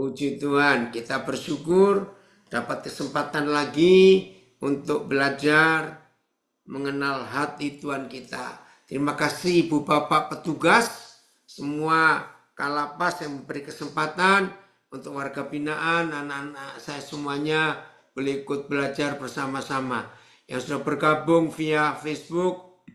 Puji Tuhan, kita bersyukur dapat kesempatan lagi untuk belajar mengenal hati Tuhan kita. Terima kasih Ibu Bapak petugas, semua Kalapas yang memberi kesempatan untuk warga binaan, anak-anak saya semuanya boleh ikut belajar bersama-sama. Yang sudah bergabung via Facebook,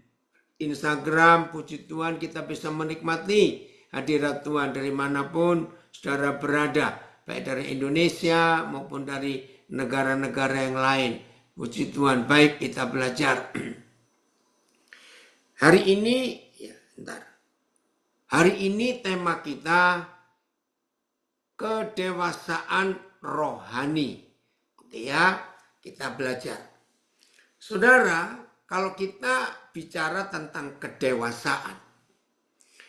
Instagram, puji Tuhan kita bisa menikmati hadirat Tuhan dari manapun saudara berada, baik dari Indonesia maupun dari negara-negara yang lain. Puji Tuhan, baik kita belajar. Hari ini tema kita kedewasaan rohani. Ya, kita belajar. Saudara, kalau kita bicara tentang kedewasaan,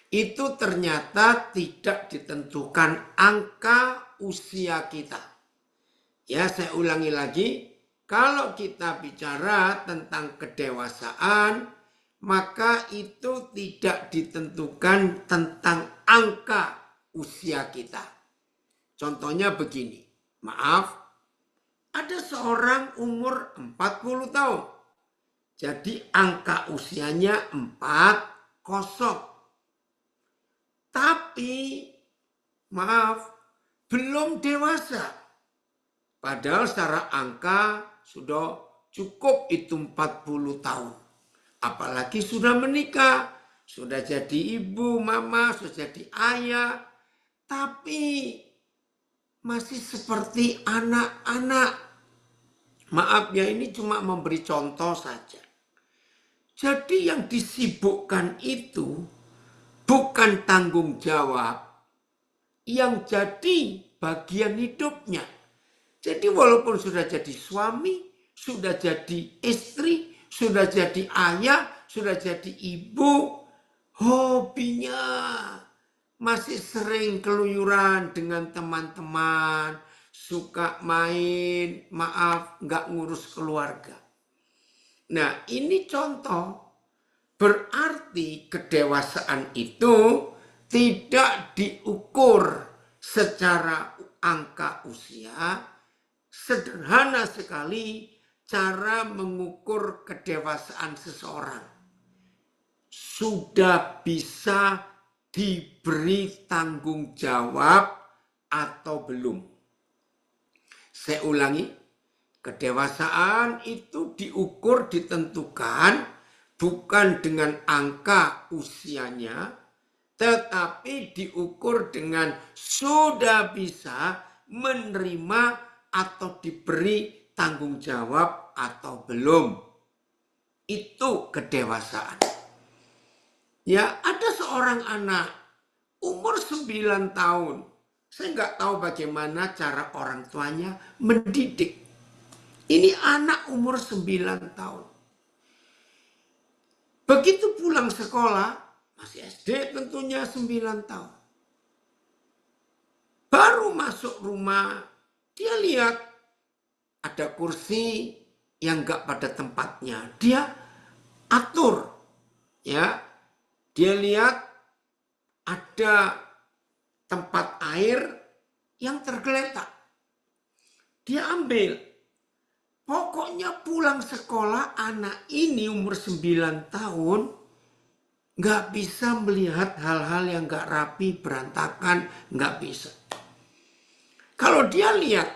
itu ternyata tidak ditentukan angka usia kita. Ya, saya ulangi lagi. Kalau kita bicara tentang kedewasaan, maka itu tidak ditentukan tentang angka usia kita. Contohnya begini, maaf, ada seorang umur 40 tahun. Jadi angka usianya 40. Tapi, maaf, belum dewasa. Padahal secara angka sudah cukup itu 40 tahun. Apalagi sudah menikah, sudah jadi ibu, mama, sudah jadi ayah. Tapi masih seperti anak-anak. Maaf ya, ini cuma memberi contoh saja. Jadi yang disibukkan itu bukan tanggung jawab yang jadi bagian hidupnya. Jadi walaupun sudah jadi suami, sudah jadi istri, sudah jadi ayah, sudah jadi ibu, hobinya masih sering keluyuran dengan teman-teman, suka main, maaf, nggak ngurus keluarga. Nah, ini contoh. Berarti kedewasaan itu tidak diukur secara angka usia. Sederhana sekali cara mengukur kedewasaan seseorang. Sudah bisa diberi tanggung jawab atau belum. Saya ulangi, kedewasaan itu diukur, ditentukan bukan dengan angka usianya, tetapi diukur dengan sudah bisa menerima atau diberi tanggung jawab atau belum. Itu kedewasaan. Ya, ada seorang anak umur 9 tahun. Saya nggak tahu bagaimana cara orang tuanya mendidik. Ini anak umur 9 tahun. Begitu pulang sekolah, masih SD tentunya 9 tahun. Baru masuk rumah, dia lihat ada kursi yang gak pada tempatnya. Dia atur. Ya, dia lihat ada tempat air yang tergeletak. Dia ambil. Pokoknya pulang sekolah anak ini umur 9 tahun gak bisa melihat hal-hal yang gak rapi, berantakan, gak bisa. Kalau dia lihat,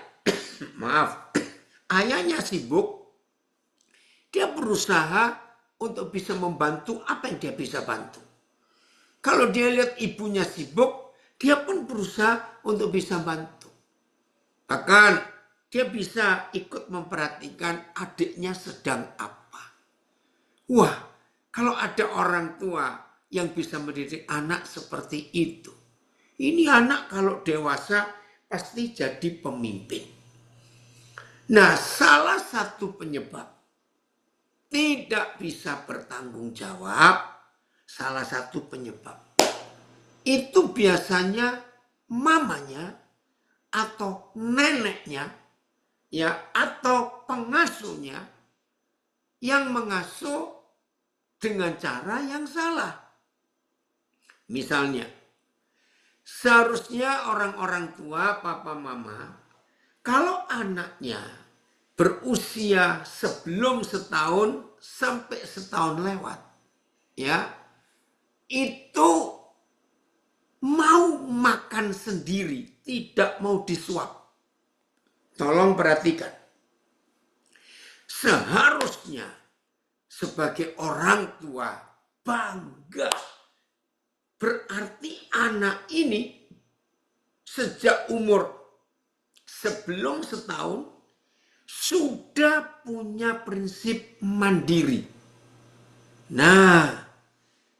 maaf, ayahnya sibuk, dia berusaha untuk bisa membantu apa yang dia bisa bantu. Kalau dia lihat ibunya sibuk, dia pun berusaha untuk bisa bantu. Bahkan dia bisa ikut memperhatikan adiknya sedang apa. Wah, kalau ada orang tua yang bisa mendidik anak seperti itu, ini anak kalau dewasa pasti jadi pemimpin. Nah, salah satu penyebab tidak bisa bertanggung jawab, salah satu penyebab itu biasanya mamanya atau neneknya, ya, atau pengasuhnya yang mengasuh dengan cara yang salah. Misalnya, Seharusnya orang-orang tua, papa, mama, kalau anaknya berusia sebelum setahun sampai setahun lewat, ya, itu mau makan sendiri, tidak mau disuap. Tolong perhatikan. Seharusnya sebagai orang tua bangga. Berarti anak ini sejak umur sebelum setahun sudah punya prinsip mandiri. Nah,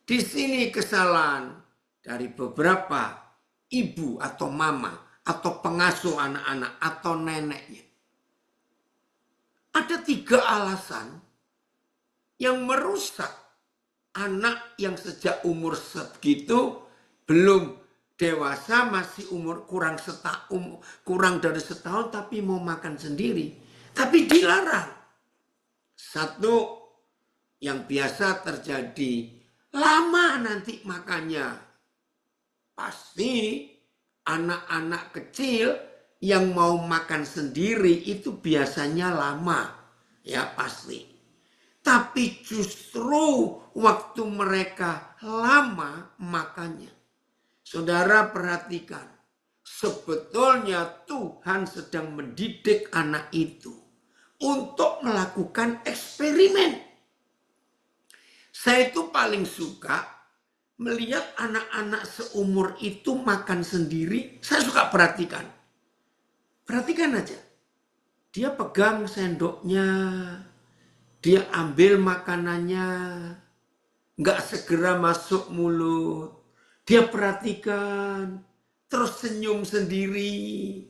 di sini kesalahan dari beberapa ibu atau mama atau pengasuh anak-anak atau neneknya. Ada 3 alasan yang merusak anak yang sejak umur segitu belum dewasa, masih umur kurang dari setahun tapi mau makan sendiri. Tapi dilarang. Satu yang biasa terjadi, lama nanti makannya. Pasti anak-anak kecil yang mau makan sendiri itu biasanya lama. Ya pasti. Tapi justru waktu mereka lama makannya. Saudara perhatikan. Sebetulnya Tuhan sedang mendidik anak itu untuk melakukan eksperimen. Saya itu paling suka melihat anak-anak seumur itu makan sendiri. Saya suka perhatikan. Perhatikan aja. Dia pegang sendoknya. Dia ambil makanannya, nggak segera masuk mulut. Dia perhatikan, terus senyum sendiri.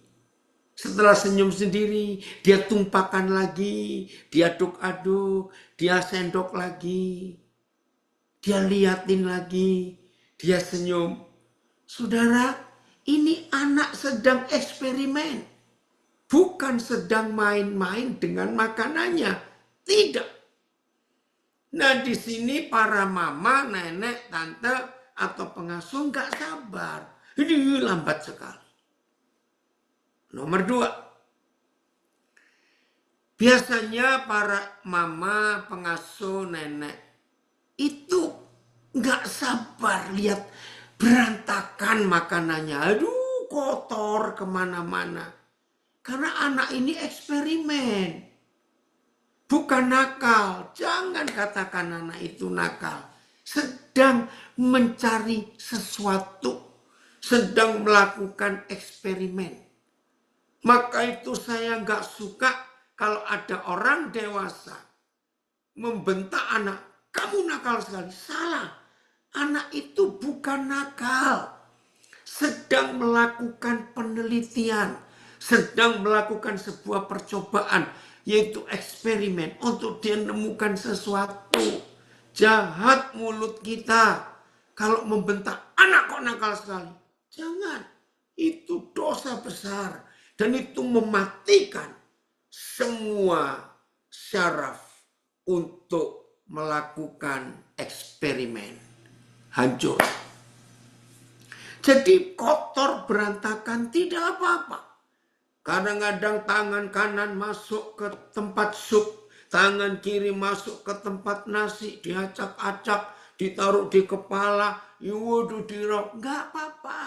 Setelah senyum sendiri, dia tumpahkan lagi, dia aduk-aduk, dia sendok lagi. Dia liatin lagi, dia senyum. Saudara, ini anak sedang eksperimen. Bukan sedang main-main dengan makanannya. Tidak. Nah di sini para mama, nenek, tante atau pengasuh nggak sabar. Ini lambat sekali. Nomor 2. Biasanya para mama, pengasuh, nenek itu nggak sabar lihat berantakan makanannya. Aduh kotor kemana-mana. Karena anak ini eksperimen. Bukan nakal, jangan katakan anak itu nakal. Sedang mencari sesuatu, sedang melakukan eksperimen. Maka itu saya nggak suka kalau ada orang dewasa membentak anak, kamu nakal sekali. Salah, anak itu bukan nakal. Sedang melakukan penelitian, sedang melakukan sebuah percobaan. Yaitu eksperimen untuk dia menemukan sesuatu. Jahat mulut kita. Kalau membentak anak kok nakal sekali. Jangan. Itu dosa besar. Dan itu mematikan semua syaraf untuk melakukan eksperimen. Hancur. Jadi kotor berantakan tidak apa-apa. Kadang-kadang tangan kanan masuk ke tempat sup, tangan kiri masuk ke tempat nasi, diacak-acak, ditaruh di kepala, waduh dirok, nggak apa-apa.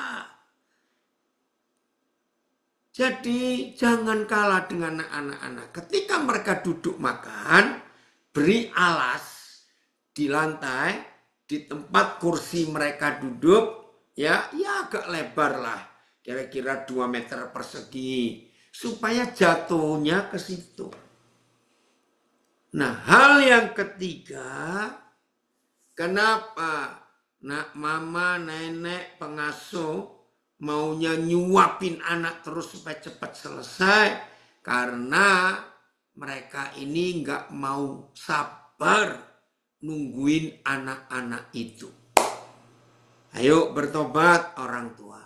Jadi jangan kalah dengan anak-anak. Ketika mereka duduk makan, beri alas di lantai, di tempat kursi mereka duduk, ya agak lebar lah. Kira-kira 2 meter persegi. Supaya jatuhnya ke situ. Nah hal yang ketiga. Kenapa mama, nenek, pengasuh maunya nyuapin anak terus supaya cepat selesai. Karena mereka ini nggak mau sabar nungguin anak-anak itu. Ayo bertobat orang tua.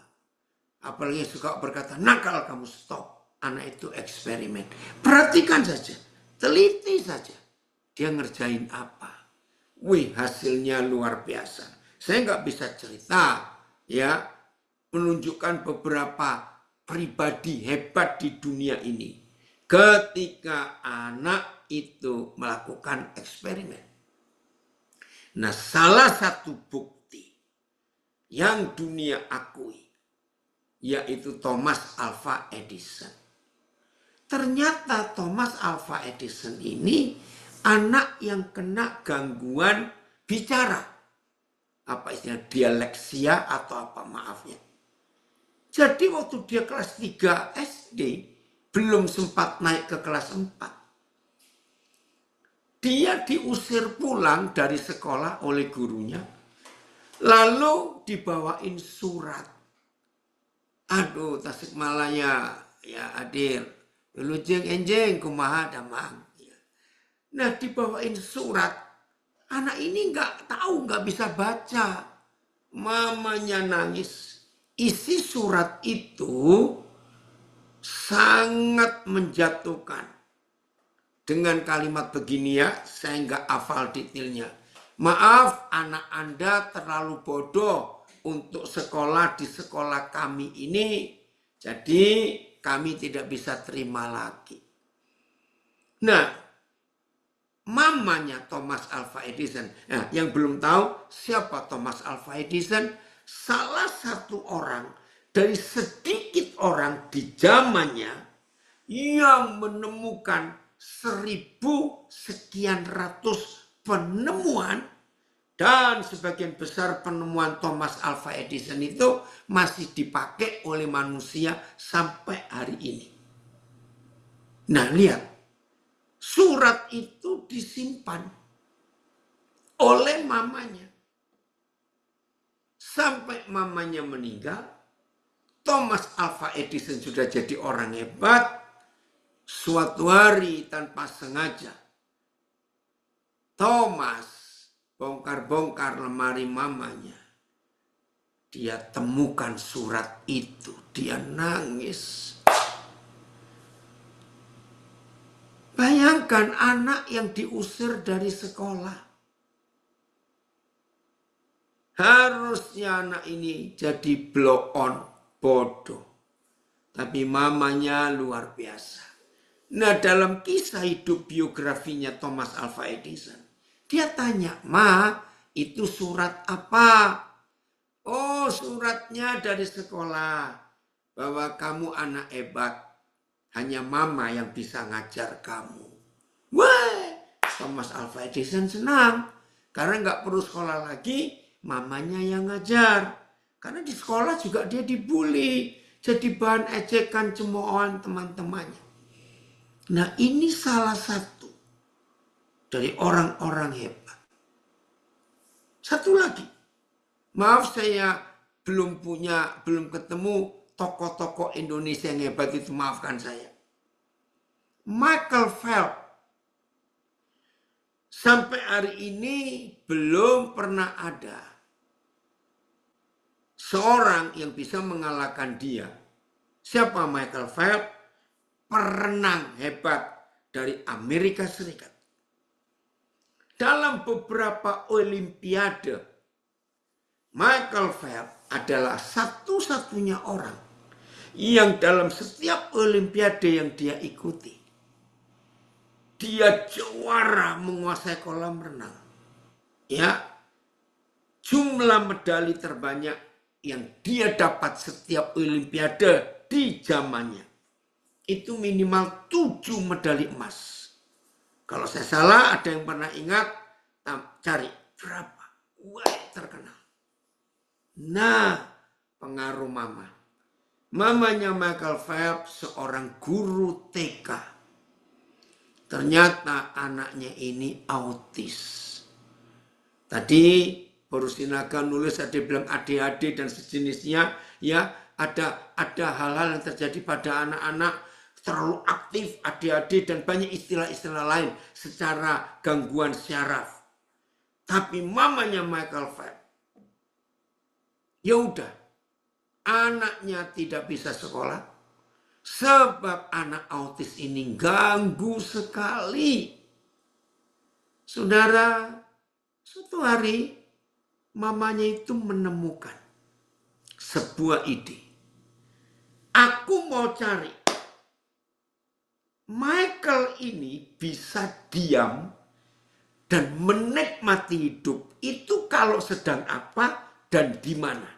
Apalagi suka berkata, nakal kamu, stop. Anak itu eksperimen. Perhatikan saja. Teliti saja. Dia ngerjain apa. Wih, hasilnya luar biasa. Saya nggak bisa cerita. Ya, menunjukkan beberapa pribadi hebat di dunia ini. Ketika anak itu melakukan eksperimen. Nah, salah satu bukti yang dunia akui, yaitu Thomas Alva Edison. Ternyata Thomas Alva Edison ini anak yang kena gangguan bicara. Apa istilah dialeksia atau apa maafnya. Jadi waktu dia kelas 3 SD, belum sempat naik ke kelas 4. Dia diusir pulang dari sekolah oleh gurunya. Lalu dibawain surat. Aduh, Tasikmalaya, ya hadir. Lujeng enjeng kumaha damang. Nah, dibawain surat. Anak ini nggak tahu, nggak bisa baca. Mamanya nangis. Isi surat itu sangat menjatuhkan. Dengan kalimat begini ya, saya nggak hafal detailnya. Maaf, anak Anda terlalu bodoh untuk sekolah di sekolah kami ini. Jadi kami tidak bisa terima lagi. Nah, mamanya Thomas Alva Edison. Nah, yang belum tahu siapa Thomas Alva Edison, salah satu orang dari sedikit orang di zamannya yang menemukan 1000 sekian ratus penemuan, dan sebagian besar penemuan Thomas Alva Edison itu masih dipakai oleh manusia sampai hari ini. Nah, lihat. Surat itu disimpan oleh mamanya. Sampai mamanya meninggal, Thomas Alva Edison sudah jadi orang hebat. Suatu hari tanpa sengaja, Thomas bongkar-bongkar lemari mamanya. Dia temukan surat itu. Dia nangis. Bayangkan anak yang diusir dari sekolah. Harusnya anak ini jadi blow on, bodoh. Tapi mamanya luar biasa. Nah, dalam kisah hidup biografinya Thomas Alva Edison, dia tanya, "Ma, itu surat apa?" "Oh, suratnya dari sekolah. Bahwa kamu anak hebat. Hanya mama yang bisa ngajar kamu." Wah, Thomas Alva Edison senang. Karena nggak perlu sekolah lagi, mamanya yang ngajar. Karena di sekolah juga dia dibully. Jadi bahan ejekan cemoohan teman-temannya. Nah, ini salah satu dari orang-orang hebat. Satu lagi. Maaf, saya belum ketemu tokoh-tokoh Indonesia yang hebat itu, maafkan saya. Michael Phelps. Sampai hari ini belum pernah ada seorang yang bisa mengalahkan dia. Siapa Michael Phelps? Perenang hebat dari Amerika Serikat. Dalam beberapa olimpiade, Michael Phelps adalah satu-satunya orang yang dalam setiap olimpiade yang dia ikuti, dia juara menguasai kolam renang. Ya, jumlah medali terbanyak yang dia dapat setiap olimpiade di zamannya itu minimal 7 medali emas. Kalau saya salah, ada yang pernah ingat, cari berapa. Wah, terkenal. Nah, pengaruh mama. Mamanya Michael Phelps seorang guru TK. Ternyata anaknya ini autis. Tadi Boru Sinaga nulis, ada bilang ADHD dan sejenisnya. Ya, ada hal-hal yang terjadi pada anak-anak terlalu aktif, ADHD dan banyak istilah-istilah lain secara gangguan syaraf. Tapi mamanya Michael Phelps, ya udah, anaknya tidak bisa sekolah sebab anak autis ini ganggu sekali. Saudara, suatu hari mamanya itu menemukan sebuah ide. Aku mau cari Michael ini bisa diam dan menikmati hidup itu kalau sedang apa dan di mana.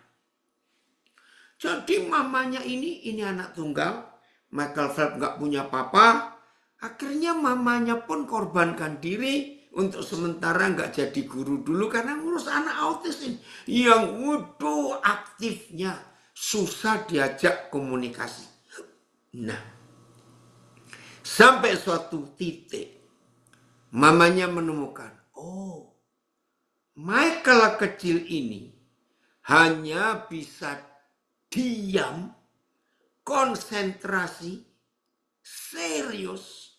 Jadi mamanya ini anak tunggal. Michael Phelps nggak punya papa. Akhirnya mamanya pun korbankan diri untuk sementara nggak jadi guru dulu karena ngurus anak autis ini yang waduh aktifnya susah diajak komunikasi. Nah, sampai suatu titik mamanya menemukan, oh, Michael kecil ini hanya bisa diam, konsentrasi, serius,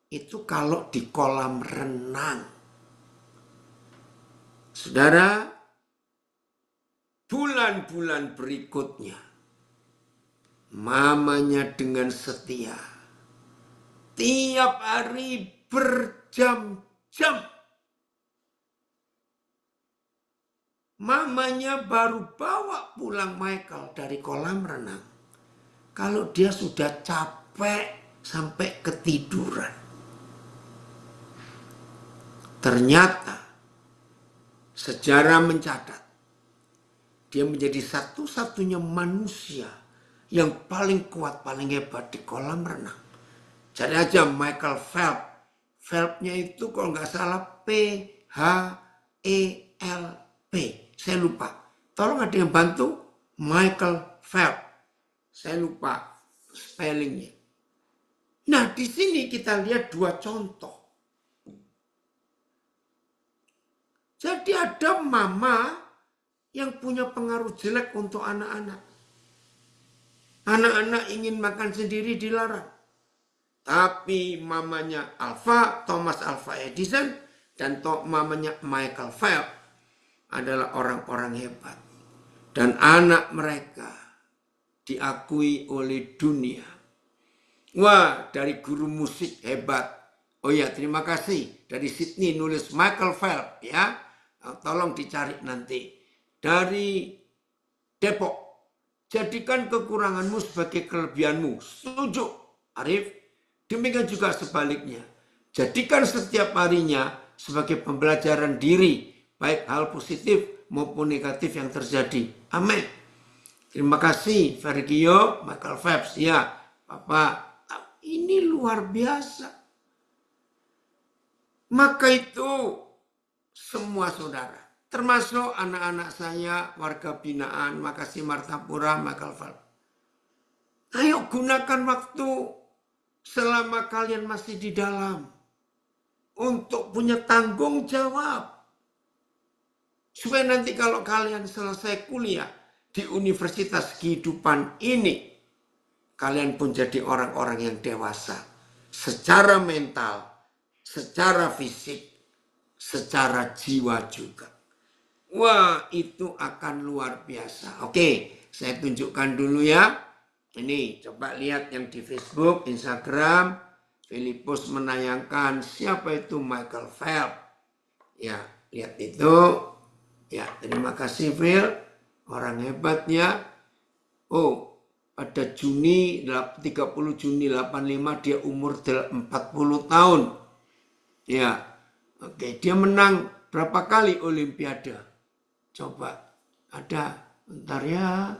itu kalau di kolam renang. Saudara, bulan-bulan berikutnya, mamanya dengan setia, tiap hari berjam-jam, mamanya baru bawa pulang Michael dari kolam renang kalau dia sudah capek sampai ketiduran. Ternyata sejarah mencatat dia menjadi satu-satunya manusia yang paling kuat, paling hebat di kolam renang. Cari aja Michael Phelps. Phelps-nya itu kalau nggak salah P-H-E-L-P. Saya lupa. Tolong ada yang bantu Michael Phelps. Saya lupa spellingnya. Nah, di sini kita lihat dua contoh. Jadi ada mama yang punya pengaruh jelek untuk anak-anak. Anak-anak ingin makan sendiri dilarang. Tapi mamanya Thomas Alva Edison dan mamanya Michael Phelps adalah orang-orang hebat. Dan anak mereka diakui oleh dunia. Wah, dari guru musik hebat. Oh ya, terima kasih. Dari Sydney nulis Michael Phelps ya. Tolong dicari nanti. Dari Depok. Jadikan kekuranganmu sebagai kelebihanmu. Setuju, Arif. Demikian juga sebaliknya. Jadikan setiap harinya sebagai pembelajaran diri. Baik hal positif maupun negatif yang terjadi. Amin. Terima kasih Vergio, Michael Phelps. Ya, Bapak. Ini luar biasa. Maka itu semua saudara, termasuk anak-anak saya, warga binaan, Makasih Martapura, Michael Phelps. Ayo gunakan waktu selama kalian masih di dalam untuk punya tanggung jawab. Supaya nanti kalau kalian selesai kuliah di universitas kehidupan ini, kalian pun jadi orang-orang yang dewasa. Secara mental, secara fisik, secara jiwa juga. Wah, itu akan luar biasa. Oke, saya tunjukkan dulu ya. Ini coba lihat yang di Facebook, Instagram. Filipus menayangkan siapa itu Michael Phelps. Ya, lihat itu. Ya, terima kasih Phil. Orang hebatnya. Oh, pada 30 Juni 85 dia umur 40 tahun. Ya. Oke, dia menang berapa kali Olimpiade? Coba, ada, bentar ya.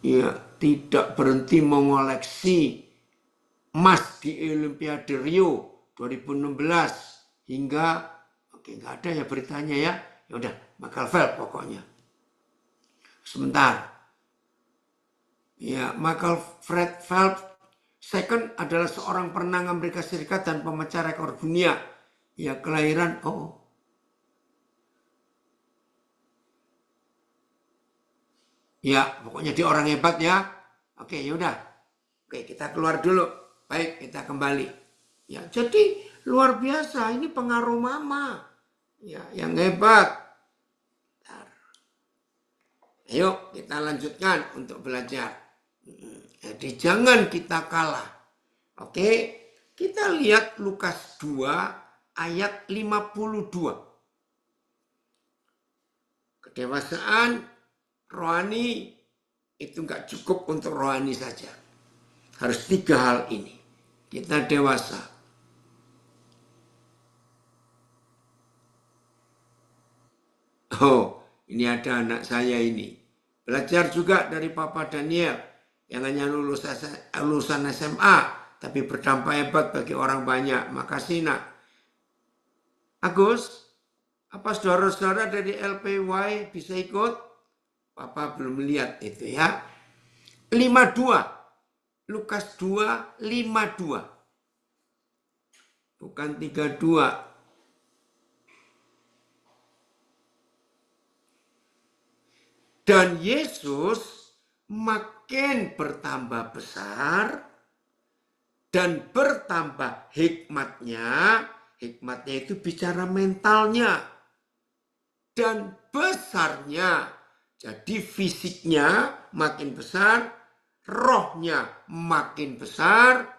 Ya, tidak berhenti mengoleksi emas di Olimpiade Rio 2016 hingga, oke nggak ada ya beritanya ya. Ya udah, Michael Phelps pokoknya. Sebentar. Ya, Michael Phelps second adalah seorang perenang Amerika Serikat dan pemecah rekor dunia. Ya, kelahiran, ya, pokoknya dia orang hebat ya. Oke, yaudah. Oke, kita keluar dulu. Baik, kita kembali. Ya, jadi luar biasa. Ini pengaruh mama. Ya, yang hebat. Bentar. Ayo, kita lanjutkan untuk belajar. Jadi jangan kita kalah. Oke, kita lihat Lukas 2 ayat 52. Kedewasaan rohani itu nggak cukup untuk rohani saja. Harus 3 hal ini. Kita dewasa. Oh, ini ada anak saya ini. Belajar juga dari Papa Daniel yang hanya lulusan SMA, tapi berdampak hebat bagi orang banyak. Makasih nak. Agus, apa saudara-saudara dari LPY bisa ikut? Papa belum lihat itu ya. 52. Lukas 2, 52. Bukan 32. Dan Yesus makin bertambah besar dan bertambah hikmatnya. Hikmatnya itu bicara mentalnya. Dan besarnya. Jadi fisiknya makin besar, rohnya makin besar,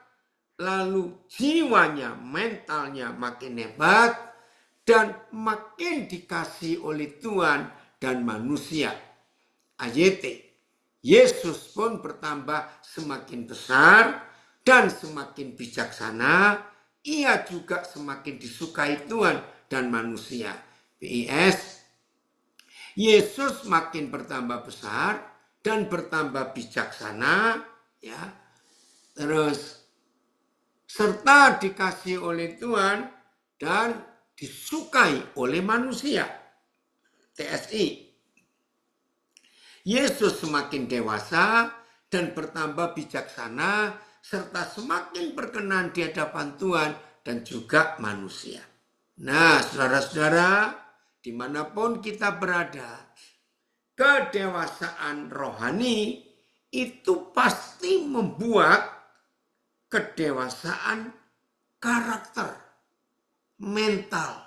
lalu jiwanya, mentalnya makin hebat, dan makin dikasih oleh Tuhan dan manusia. AYT. Yesus pun bertambah semakin besar dan semakin bijaksana. Ia juga semakin disukai Tuhan dan manusia. PIS. Yesus makin bertambah besar dan bertambah bijaksana, ya. Terus serta dikasih oleh Tuhan dan disukai oleh manusia. TSI. Yesus semakin dewasa dan bertambah bijaksana serta semakin berkenan di hadapan Tuhan dan juga manusia. Nah, saudara-saudara, dimanapun kita berada, kedewasaan rohani itu pasti membuat kedewasaan karakter, mental,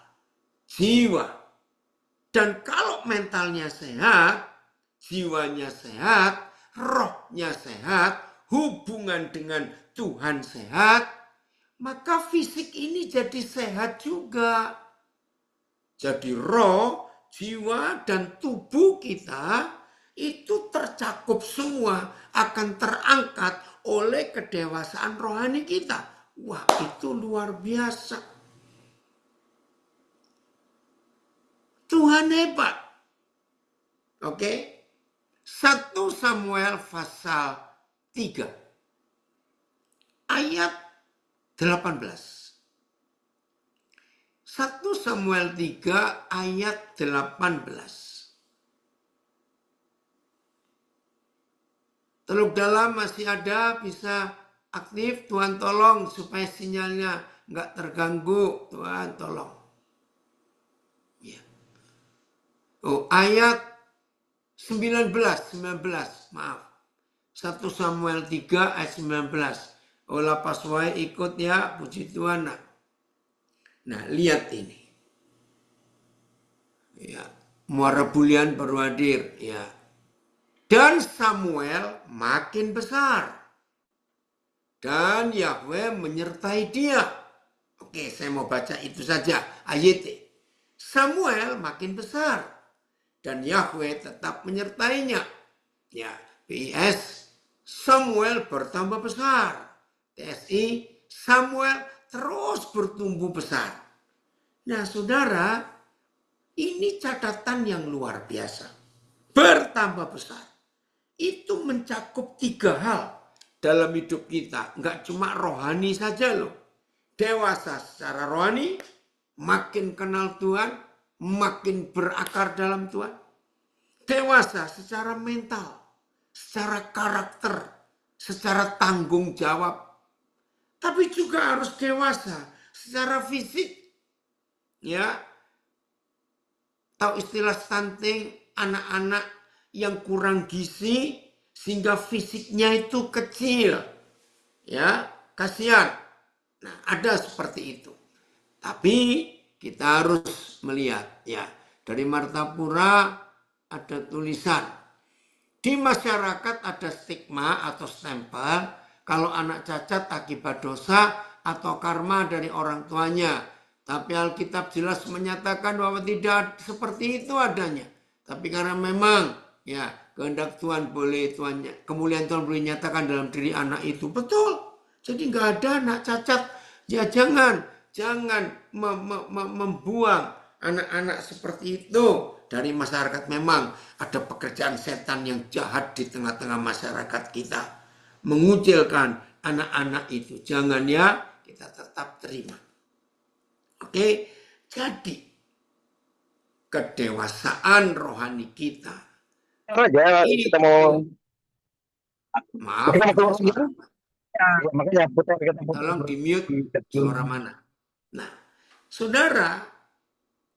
jiwa. Dan kalau mentalnya sehat, jiwanya sehat, rohnya sehat, hubungan dengan Tuhan sehat, maka fisik ini jadi sehat juga. Jadi roh, jiwa, dan tubuh kita itu tercakup semua, akan terangkat oleh kedewasaan rohani kita. Wah, itu luar biasa. Tuhan hebat. Oke? 1 Samuel pasal 3 ayat 18. 1 Samuel 3 ayat 18. Teluk dalam masih ada, bisa aktif. Tuhan tolong supaya sinyalnya nggak terganggu. Tuhan tolong. Ya. Oh, ayat 19, maaf. 1 Samuel 3 ayat 19. Olah paswai ikut ya, puji Tuhan. Nah, lihat ini. Ya, muara bulian baru hadir, ya. Dan Samuel makin besar. Dan Yahweh menyertai dia. Oke, saya mau baca itu saja. AYT. Samuel makin besar. Dan Yahweh tetap menyertainya. Ya, PIS, Samuel bertambah besar. TSI, Samuel terus bertumbuh besar. Nah, saudara, ini catatan yang luar biasa. Bertambah besar. Itu mencakup 3 hal dalam hidup kita. Enggak cuma rohani saja loh. Dewasa secara rohani, makin kenal Tuhan, makin berakar dalam Tuhan. Dewasa secara mental, secara karakter, secara tanggung jawab. Tapi juga harus dewasa secara fisik. Ya. Tahu istilah stunting, anak-anak yang kurang gizi sehingga fisiknya itu kecil. Ya, kasihan. Nah, ada seperti itu. Tapi kita harus melihat, ya, dari Martapura ada tulisan. Di masyarakat ada stigma atau stempel kalau anak cacat akibat dosa atau karma dari orang tuanya. Tapi Alkitab jelas menyatakan bahwa tidak seperti itu adanya. Tapi karena memang ya kehendak Tuhan boleh kemuliaan Tuhan boleh nyatakan dalam diri anak itu. Betul. Jadi nggak ada anak cacat. Ya jangan membuang anak-anak seperti itu dari masyarakat. Memang ada pekerjaan setan yang jahat di tengah-tengah masyarakat kita. Mengucilkan anak-anak itu. Jangan ya, kita tetap terima. Oke, jadi kedewasaan rohani kita. Aja kita mau Maaf, kita mau ada keluar gitu. suara. Ya, makanya putar kita putar. Tolong di mute suara mana. Nah, saudara,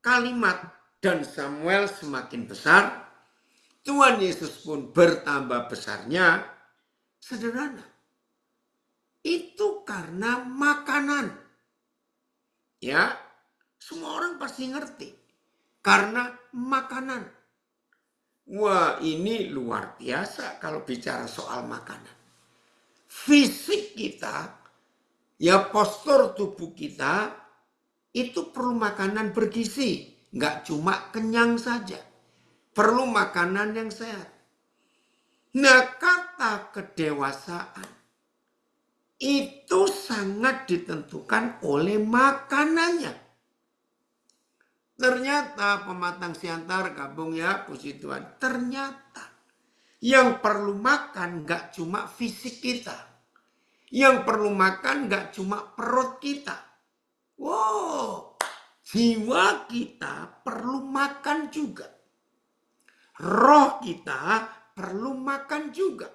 kalimat dan Samuel semakin besar, Tuhan Yesus pun bertambah besarnya, sederhana. Itu karena makanan. Ya, semua orang pasti ngerti. Karena makanan. Wah, ini luar biasa kalau bicara soal makanan. Fisik kita, ya postur tubuh kita, itu perlu makanan bergizi. Nggak cuma kenyang saja. Perlu makanan yang sehat. Nah, kata kedewasaan itu sangat ditentukan oleh makanannya. Ternyata pematang siantar gabung ya, puji Tuhan. Ternyata yang perlu makan nggak cuma fisik kita. Yang perlu makan nggak cuma perut kita. Wow, jiwa kita perlu makan juga. Roh kita perlu makan juga.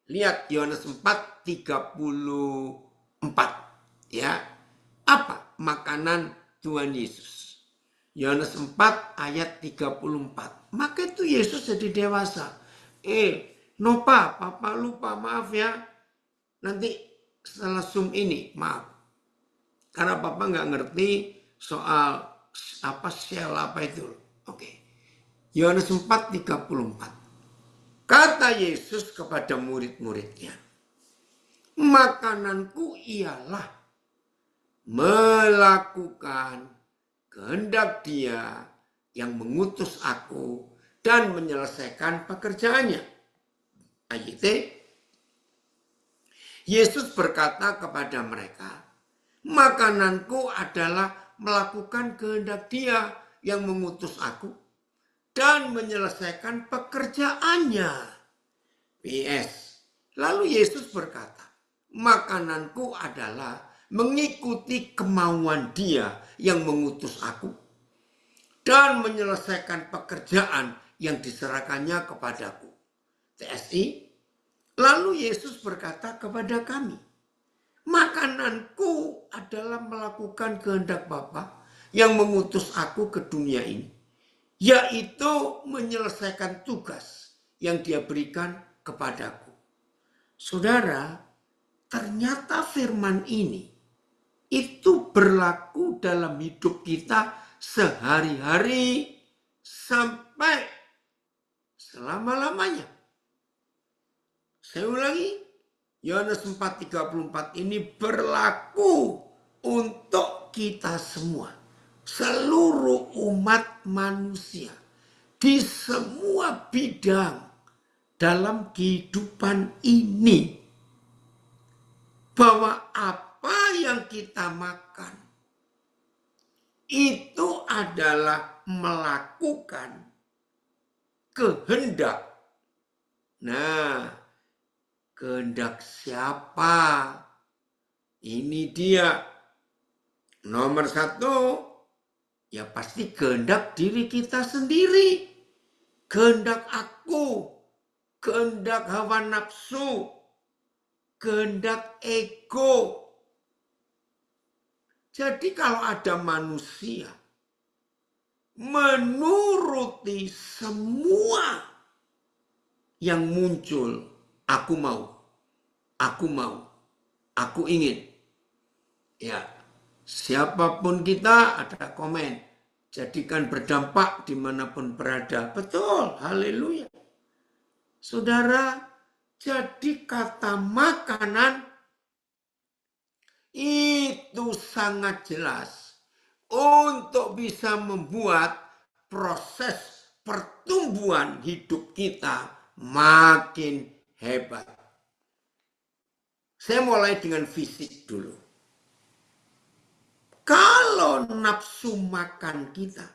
Lihat Yohanes 4:34. Ya. Apa makanan Tuhan Yesus? Yohanes 4 ayat 34. Maka itu Yesus jadi dewasa. Nopa, Papa lupa, maaf ya. Nanti setelah Zoom ini, maaf. Karena Papa nggak ngerti soal apa sel apa itu. Oke. Yohanes 4:34. Kata Yesus kepada murid-muridnya, makananku ialah melakukan kehendak Dia yang mengutus aku dan menyelesaikan pekerjaannya. Ayat Yesus berkata kepada mereka, makananku adalah melakukan kehendak Dia yang mengutus aku dan menyelesaikan pekerjaannya. PS. Lalu Yesus berkata, makananku adalah mengikuti kemauan Dia yang mengutus aku dan menyelesaikan pekerjaan yang diserahkannya kepadaku. TSI. Lalu Yesus berkata kepada kami, makananku adalah melakukan kehendak Bapa yang mengutus aku ke dunia ini, yaitu menyelesaikan tugas yang Dia berikan kepadaku. Saudara, ternyata firman ini itu berlaku dalam hidup kita sehari-hari sampai selama-lamanya. Saya ulangi, Yohanes 4:34 ini berlaku untuk kita semua. Seluruh umat manusia di semua bidang dalam kehidupan ini, bahwa apa yang kita makan itu adalah melakukan kehendak. Nah, kehendak siapa? Ini dia. Nomor satu, ya pasti kehendak diri kita sendiri. Kehendak aku. Kehendak hawa nafsu. Kehendak ego. Jadi kalau ada manusia menuruti semua yang muncul, aku mau, aku ingin. Ya, siapapun kita ada komen. Jadikan berdampak dimanapun berada. Betul, haleluya. Saudara, jadi kata makanan itu sangat jelas untuk bisa membuat proses pertumbuhan hidup kita makin hebat. Saya mulai dengan fisik dulu. Kalau nafsu makan kita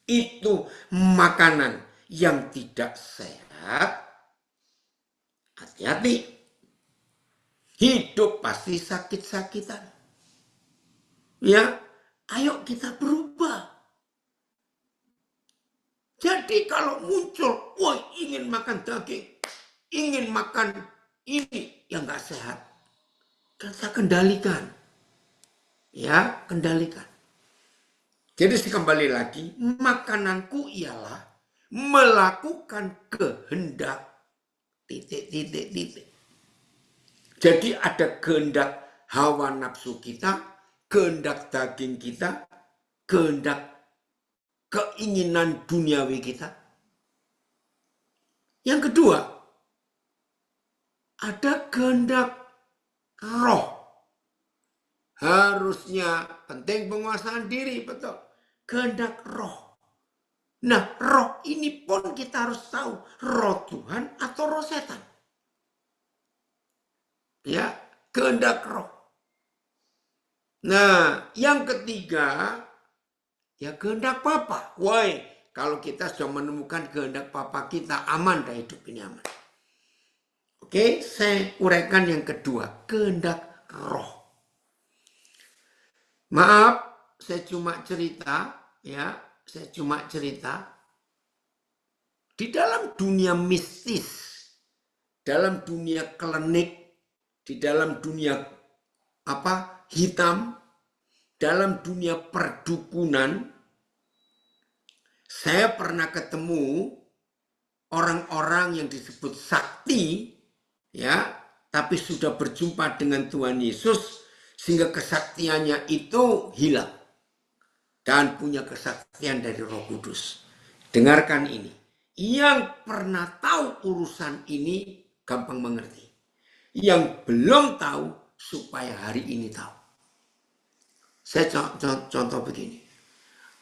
itu makanan yang tidak sehat, hati-hati. Hidup pasti sakit-sakitan. Ya, ayo kita berubah. Jadi kalau muncul, woi ingin makan daging, ingin makan ini yang nggak sehat, kita kendalikan. Ya, kendalikan. Jadi kembali lagi, makananku ialah melakukan kehendak titik. Jadi ada kehendak hawa nafsu kita, kehendak daging kita, kehendak keinginan duniawi kita. Yang kedua, ada kehendak roh. Harusnya penting penguasaan diri, betul. Kehendak roh. Nah, roh ini pun kita harus tahu, roh Tuhan atau roh setan. Ya, kehendak roh. Nah, yang ketiga, ya kehendak Papa. Woi, kalau kita sudah menemukan kehendak Papa kita, aman dah hidup ini aman. Oke, saya uraikan yang kedua, kehendak roh. Maaf, saya cuma cerita, ya, saya cuma cerita. Di dalam dunia mistis, dalam dunia klinik, di dalam dunia hitam, dalam dunia perdukunan, saya pernah ketemu orang-orang yang disebut sakti, ya, tapi sudah berjumpa dengan Tuhan Yesus sehingga kesaktiannya itu hilang dan punya kesaktian dari Roh Kudus. Dengarkan ini, yang pernah tahu urusan ini gampang mengerti. Yang belum tahu supaya hari ini tahu. Saya contoh begini.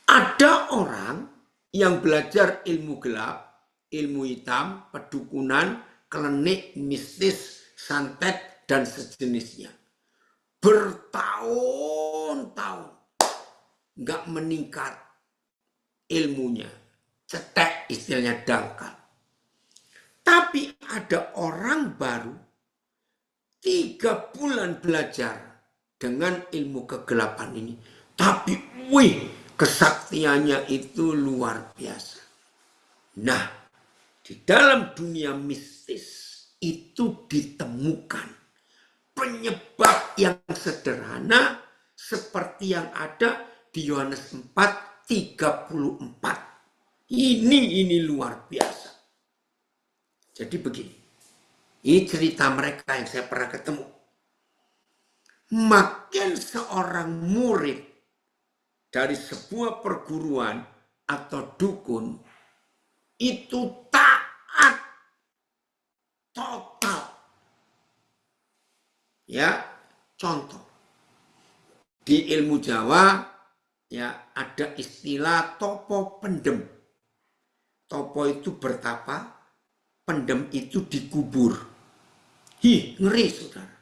Ada orang yang belajar ilmu gelap, ilmu hitam, pedukunan, klinik, mistis, santet, dan sejenisnya. Bertahun-tahun nggak meningkat ilmunya. Cetek istilahnya dangkal. Tapi ada orang baru 3 bulan belajar dengan ilmu kegelapan ini. Tapi kesaktiannya itu luar biasa. Nah, di dalam dunia mistis itu ditemukan penyebab yang sederhana seperti yang ada di Yohanes 4:34. Ini luar biasa. Jadi begini. Ini cerita mereka yang saya pernah ketemu. Makin seorang murid dari sebuah perguruan atau dukun itu taat total. Ya, contoh. Di ilmu Jawa ya ada istilah topo pendem. Topo itu bertapa, pendem itu dikubur. Ngeri saudara.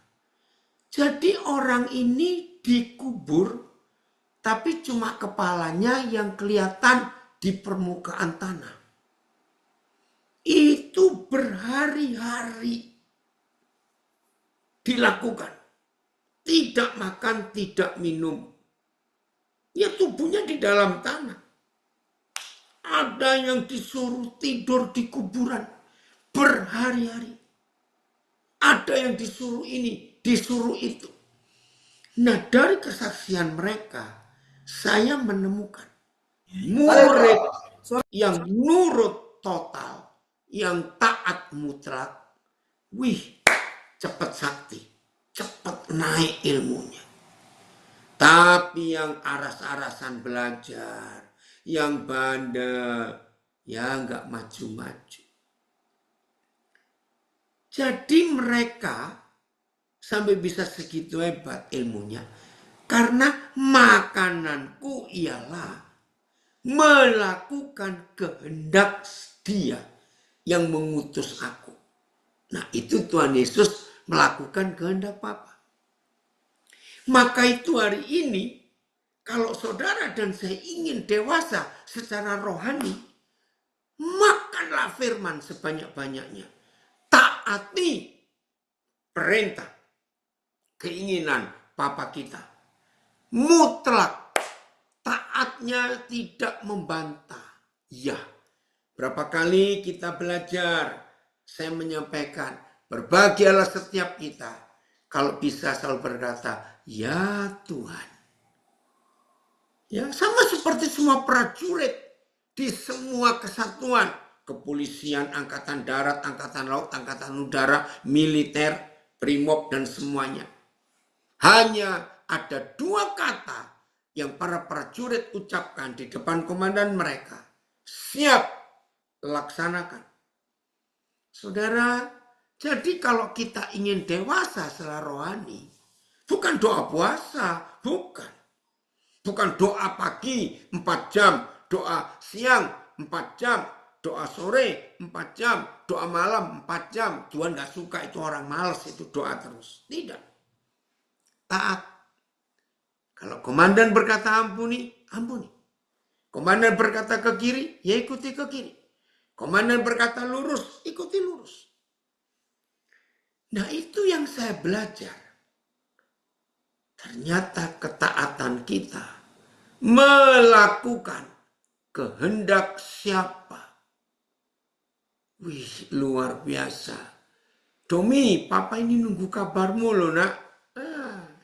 Jadi orang ini dikubur, tapi cuma kepalanya yang kelihatan di permukaan tanah. Itu berhari-hari dilakukan. Tidak makan, tidak minum. Ya tubuhnya di dalam tanah. Ada yang disuruh tidur di kuburan berhari-hari. Ada yang disuruh ini, disuruh itu. Nah, dari kesaksian mereka, saya menemukan murid yang nurut total, yang taat mutlak, cepat sakti, cepat naik ilmunya. Tapi yang aras-arasan belajar, yang bandel, ya nggak maju-maju. Jadi mereka sampai bisa segitu hebat ilmunya. Karena makananku ialah melakukan kehendak Dia yang mengutus aku. Nah, itu Tuhan Yesus melakukan kehendak Bapa. Maka itu hari ini, kalau saudara dan saya ingin dewasa secara rohani, makanlah firman sebanyak-banyaknya. Taati perintah, keinginan Bapa kita. Mutlak. Taatnya tidak membantah. Ya. Berapa kali kita belajar, saya menyampaikan, berbahagialah setiap kita. Kalau bisa selalu berkata, ya Tuhan. Ya, sama seperti semua prajurit di semua kesatuan. Kepolisian, Angkatan Darat, Angkatan Laut, Angkatan Udara, militer, Brimob, dan semuanya. Hanya ada dua kata yang para prajurit ucapkan di depan komandan mereka. Siap, laksanakan. Saudara, jadi kalau kita ingin dewasa secara rohani, bukan doa puasa, bukan. Bukan doa pagi 4 jam, doa siang 4 jam, doa sore 4 jam, doa malam 4 jam. Tuhan gak suka, itu orang malas, itu doa terus. Tidak. Taat. Kalau komandan berkata ampuni, ampuni. Komandan berkata ke kiri, ya ikuti ke kiri. Komandan berkata lurus, ikuti lurus. Nah, itu yang saya belajar. Ternyata ketaatan kita melakukan kehendak siapa. Wih, luar biasa. Domi, Papa ini nunggu kabarmu loh, nak.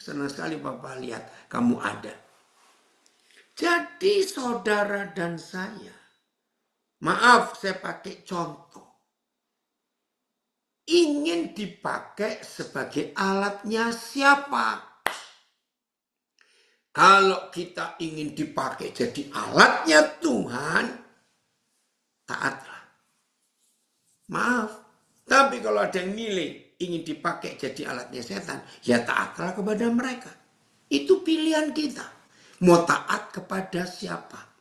Senang sekali Papa lihat kamu ada. Jadi saudara dan saya, maaf saya pakai contoh, ingin dipakai sebagai alatnya siapa? Kalau kita ingin dipakai jadi alatnya Tuhan, taatlah. Maaf, tapi kalau ada yang milih ingin dipakai jadi alatnya setan, ya taatlah kepada mereka. Itu pilihan kita. Mau taat kepada siapa?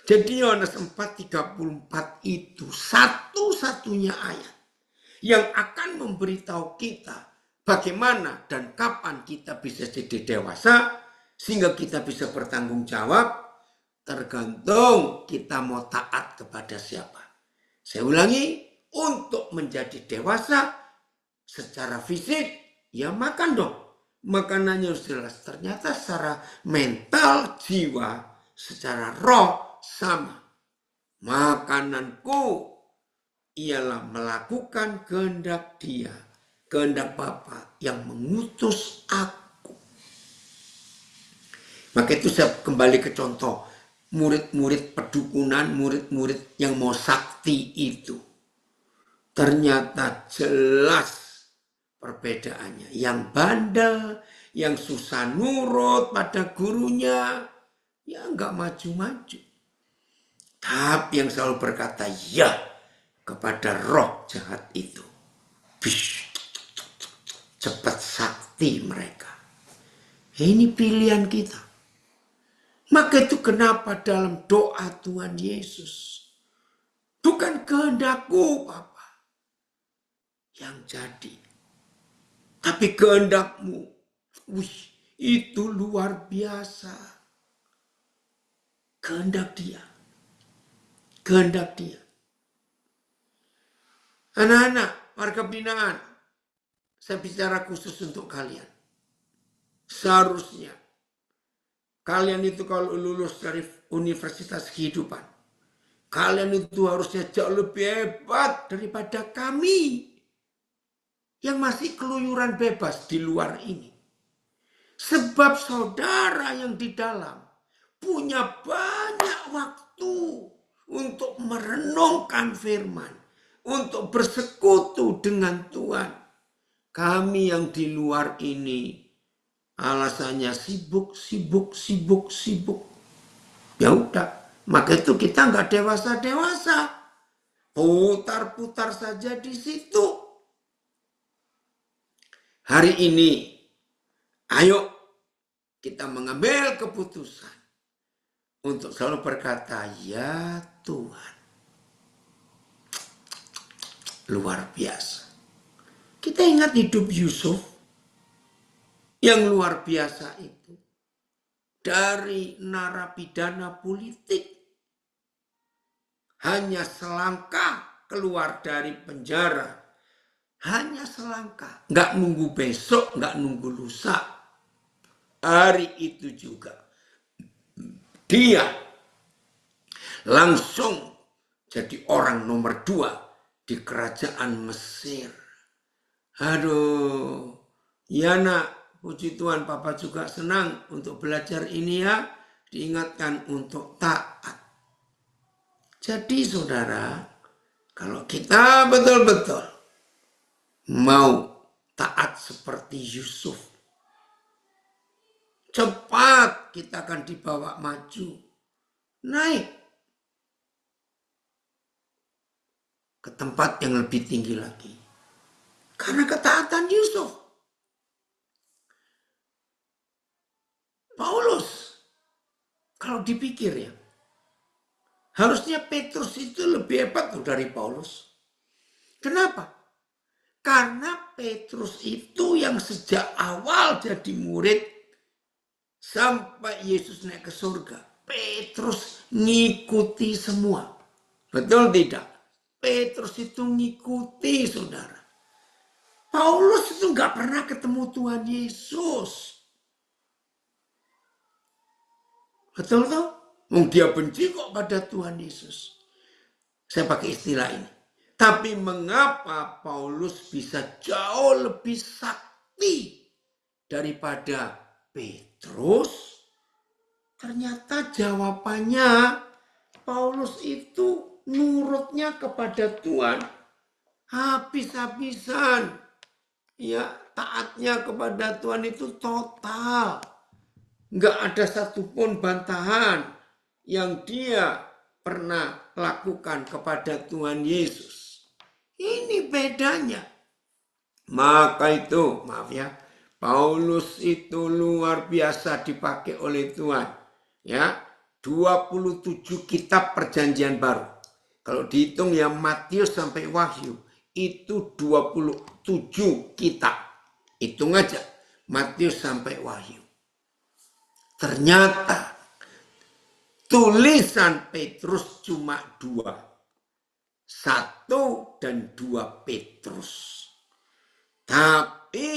Jadi Yohanes 4:34 itu satu-satunya ayat yang akan memberitahu kita bagaimana dan kapan kita bisa jadi dewasa sehingga kita bisa bertanggung jawab, tergantung kita mau taat kepada siapa. Saya ulangi, untuk menjadi dewasa secara fisik, ya makan dong. Makanannya harus jelas. Ternyata secara mental, jiwa, secara roh sama. Makananku ialah melakukan kehendak Dia, kehendak Bapa yang mengutus aku. Maka itu saya kembali ke contoh murid-murid pedukunan, murid-murid yang mau sakti itu. Ternyata jelas perbedaannya. Yang bandel, yang susah nurut pada gurunya, ya enggak maju-maju. Tapi yang selalu berkata ya kepada roh jahat itu. Bish, cepat sakti mereka. Ini pilihan kita. Maka itu kenapa dalam doa Tuhan Yesus, bukan kehendakku Bapa yang jadi, tapi kehendakmu. Wih, itu luar biasa. Kehendak Dia. Kehendak Dia. Anak-anak, warga binaan, saya bicara khusus untuk kalian. Seharusnya kalian itu kalau lulus dari Universitas Kehidupan, kalian itu harusnya jauh lebih hebat daripada kami yang masih keluyuran bebas di luar ini. Sebab saudara yang di dalam punya banyak waktu untuk merenungkan firman, untuk bersekutu dengan Tuhan. Kami yang di luar ini alasannya sibuk. Ya udah, maka itu kita nggak dewasa-dewasa. Putar-putar saja di situ. Hari ini, ayo kita mengambil keputusan untuk selalu berkata, ya Tuhan. Luar biasa. Kita ingat hidup Yusuf yang luar biasa itu. Dari narapidana politik. Hanya selangkah keluar dari penjara. Hanya selangkah. Nggak nunggu besok, nggak nunggu lusa. Hari itu juga. Dia langsung jadi orang nomor 2 di kerajaan Mesir. Aduh, ya nak, puji Tuhan, Papa juga senang untuk belajar ini ya. Diingatkan untuk taat. Jadi saudara, kalau kita betul-betul mau taat seperti Yusuf, cepat kita akan dibawa maju, naik ke tempat yang lebih tinggi lagi. Karena ketaatan Yusuf. Paulus, kalau dipikir ya, harusnya Petrus itu lebih hebat dari Paulus. Kenapa? Karena Petrus itu yang sejak awal jadi murid sampai Yesus naik ke surga. Petrus ngikuti semua. Betul tidak? Petrus itu ngikuti saudara. Paulus itu nggak pernah ketemu Tuhan Yesus. Betul toh? Dia benci kok pada Tuhan Yesus. Saya pakai istilah ini. Tapi mengapa Paulus bisa jauh lebih sakti daripada Petrus? Ternyata jawabannya Paulus itu nurutnya kepada Tuhan habis-habisan. Ya, taatnya kepada Tuhan itu total. Nggak ada satupun bantahan yang dia pernah lakukan kepada Tuhan Yesus. Ini bedanya. Maka itu, maaf ya, Paulus itu luar biasa dipakai oleh Tuhan. Ya, 27 kitab perjanjian baru. Kalau dihitung ya Matius sampai Wahyu, itu 27 kitab. Hitung aja, Matius sampai Wahyu. Ternyata tulisan Petrus cuma 2. 1 dan 2 Petrus. Tapi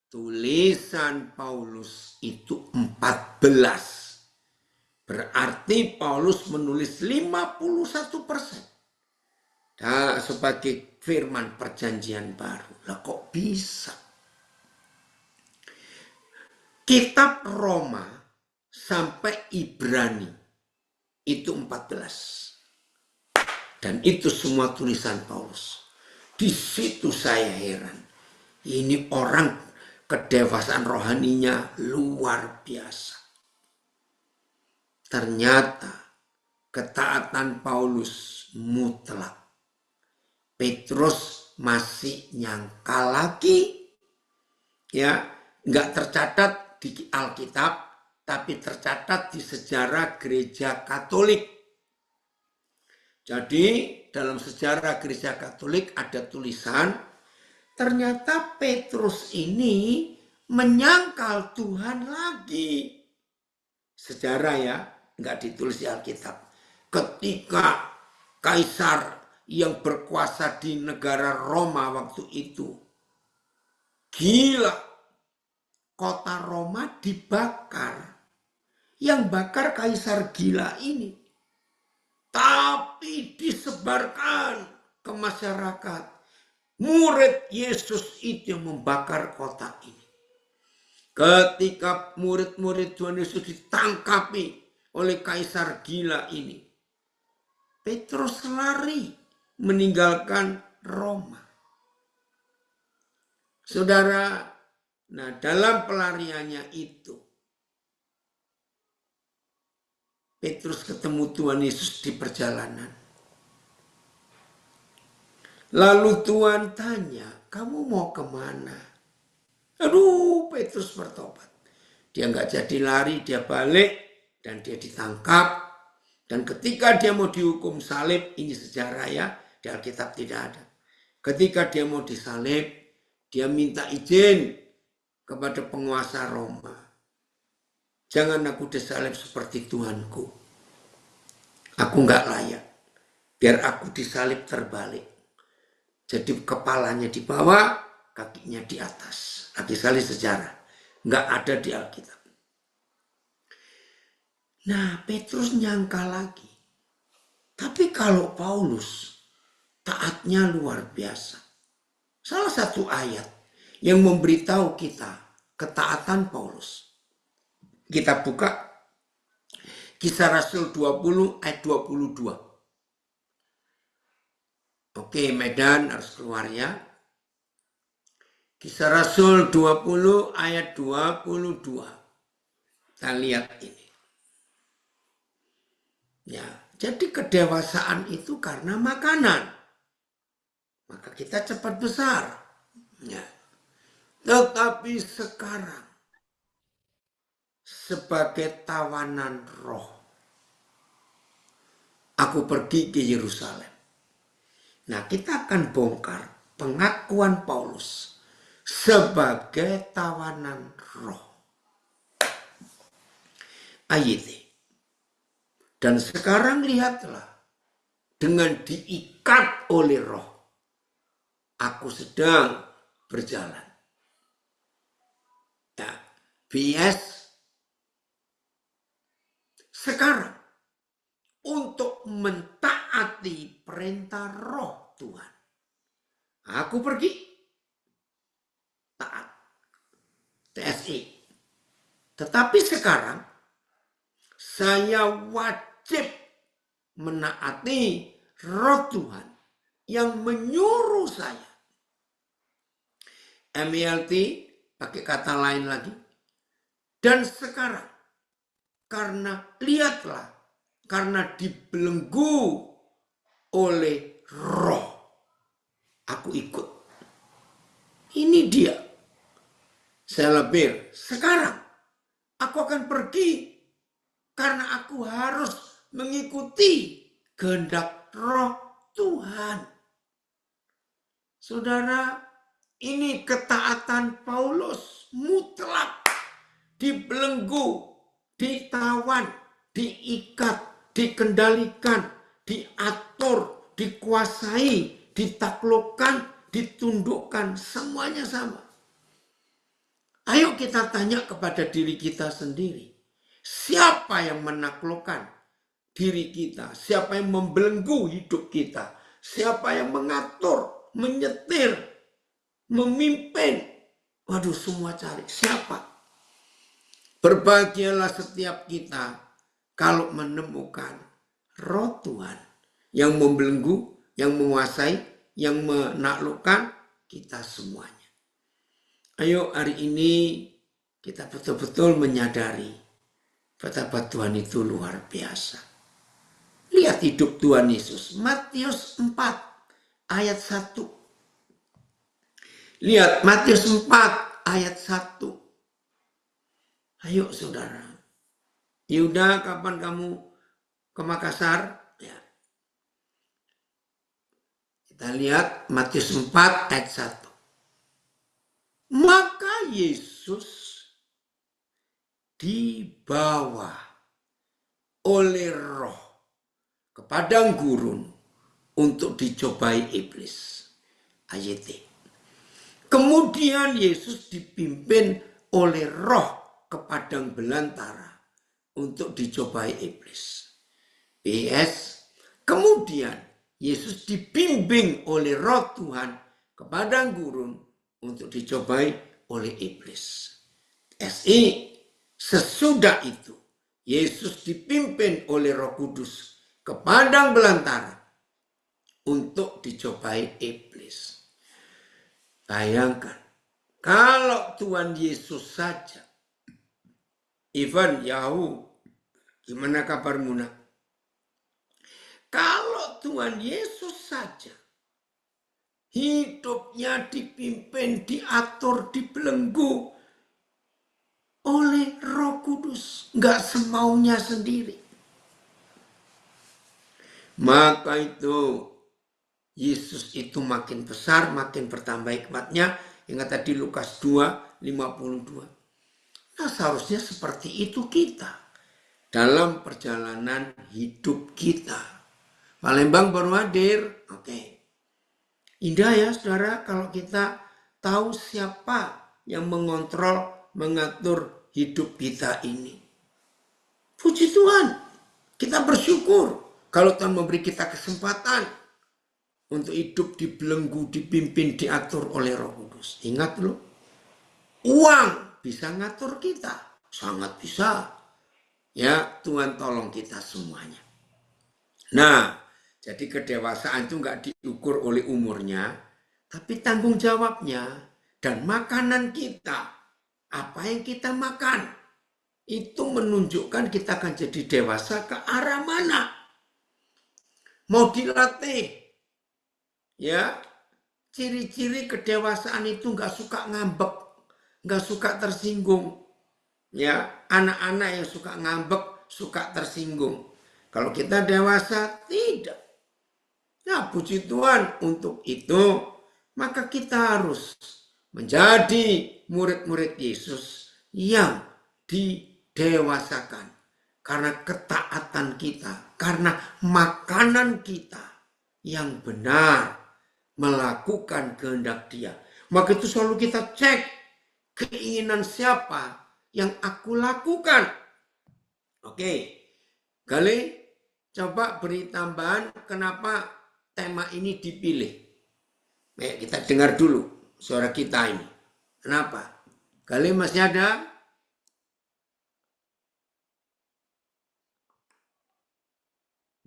tulisan Paulus itu 14. Berarti Paulus menulis 51%. Nah, sebagai firman perjanjian baru. Lah kok bisa? Kitab Roma sampai Ibrani itu 14. Dan itu semua tulisan Paulus. Di situ saya heran. Ini orang kedewasaan rohaninya luar biasa. Ternyata ketaatan Paulus mutlak. Petrus masih nyangkal lagi. Ya, nggak tercatat di Alkitab, tapi tercatat di sejarah gereja Katolik. Jadi dalam sejarah gereja Katolik ada tulisan, ternyata Petrus ini menyangkal Tuhan lagi. Sejarah ya, nggak ditulis di Alkitab. Ketika kaisar yang berkuasa di negara Roma waktu itu, gila. Kota Roma dibakar. Yang bakar kaisar gila ini. Tapi disebarkan ke masyarakat. Murid Yesus itu yang membakar kota ini. Ketika murid-murid Tuhan Yesus ditangkapi oleh kaisar gila ini, Petrus lari meninggalkan Roma. Saudara, nah, dalam pelariannya itu, Petrus ketemu Tuhan Yesus di perjalanan. Lalu Tuhan tanya, kamu mau kemana? Aduh, Petrus bertobat. Dia nggak jadi lari, dia balik Dan dia ditangkap. Dan ketika dia mau dihukum salib, ini sejarah ya, di Alkitab tidak ada. Ketika dia mau disalib, dia minta izin kepada penguasa Roma. Jangan aku disalib seperti Tuhanku. Aku nggak layak. Biar aku disalib terbalik. Jadi kepalanya di bawah, kakinya di atas. Kisah sejarah. Nggak ada di Alkitab. Nah, Petrus nyangka lagi. Tapi kalau Paulus taatnya luar biasa. Salah satu ayat yang memberitahu kita ketaatan Paulus. Kita buka Kisah Rasul 20 ayat 22. Oke, Medan harus keluar ya. Kisah Rasul 20 ayat 22. Kita lihat ini. Ya, jadi kedewasaan itu karena makanan. Maka kita cepat besar. Ya. Tetapi sekarang sebagai tawanan roh, aku pergi ke Yerusalem. Nah, kita akan bongkar pengakuan Paulus sebagai tawanan roh. Ayat. Dan sekarang lihatlah, dengan diikat oleh roh, aku sedang berjalan. Ya, BS sekarang untuk mentaati perintah roh Tuhan. Aku pergi taat. TSI. Tetapi sekarang saya wajib menaati roh Tuhan yang menyuruh saya. MELT pakai kata lain lagi. Dan sekarang karena lihatlah, karena dibelenggu oleh roh, aku ikut. Ini dia. Saya lebih. Sekarang aku akan pergi karena aku harus mengikuti kehendak roh Tuhan. Saudara, ini ketaatan Paulus mutlak. Dibelenggu, ditawan, diikat, dikendalikan, diatur, dikuasai, ditaklukkan, ditundukkan, semuanya sama. Ayo kita tanya kepada diri kita sendiri. Siapa yang menaklukkan diri kita? Siapa yang membelenggu hidup kita? Siapa yang mengatur, menyetir, memimpin? Waduh, semua cari. Siapa? Berbahagialah setiap kita kalau menemukan roh Tuhan yang membelenggu, yang menguasai, yang menaklukkan kita semuanya. Ayo hari ini kita betul-betul menyadari betapa Tuhan itu luar biasa. Lihat hidup Tuhan Yesus. Matius 4 ayat 1. Lihat Matius 4 ayat 1. Ayo saudara. Yuda, kapan kamu ke Makassar? Ya. Kita lihat Matius 4 ayat 1. Maka Yesus dibawa oleh roh ke padang gurun untuk dicobai iblis. Ayat. Kemudian Yesus dipimpin oleh roh ke padang belantara untuk dicobai iblis. PS. Kemudian Yesus dibimbing oleh roh Tuhan ke padang gurun untuk dicobai oleh iblis. SI. Sesudah itu Yesus dipimpin oleh Roh Kudus ke padang belantara untuk dicobai iblis. Bayangkan, kalau Tuhan Yesus saja, Ivan, Yahu, gimana kabarmu nak? Kalau Tuhan Yesus saja hidupnya dipimpin, diatur, dibelenggu oleh Roh Kudus, nggak semaunya sendiri. Maka itu Yesus itu makin besar, makin bertambah hikmatnya. Ingat tadi Lukas 2:52. Nah, seharusnya seperti itu kita dalam perjalanan hidup kita. Palembang baru hadir, oke. Indah ya saudara kalau kita tahu siapa yang mengontrol, mengatur hidup kita ini. Puji Tuhan, kita bersyukur kalau Tuhan memberi kita kesempatan untuk hidup dibelenggu, dipimpin, diatur oleh Roh Kudus. Ingat loh, uang bisa ngatur kita, sangat bisa. Ya, Tuhan tolong kita semuanya. Nah, jadi kedewasaan itu nggak diukur oleh umurnya, tapi tanggung jawabnya dan makanan kita. Apa yang kita makan, itu menunjukkan kita akan jadi dewasa ke arah mana. Mau dilatih, ya, ciri-ciri kedewasaan itu nggak suka ngambek, nggak suka tersinggung. Ya, anak-anak yang suka ngambek, suka tersinggung. Kalau kita dewasa, tidak. Ya, puji Tuhan untuk itu. Maka kita harus menjadi murid-murid Yesus yang didewasakan. Karena ketaatan kita, karena makanan kita yang benar melakukan kehendak Dia. Maka itu selalu kita cek keinginan siapa yang aku lakukan. Oke, Gali, coba beri tambahan kenapa tema ini dipilih. Kita dengar dulu suara kita ini. Kenapa? Gali masih ada?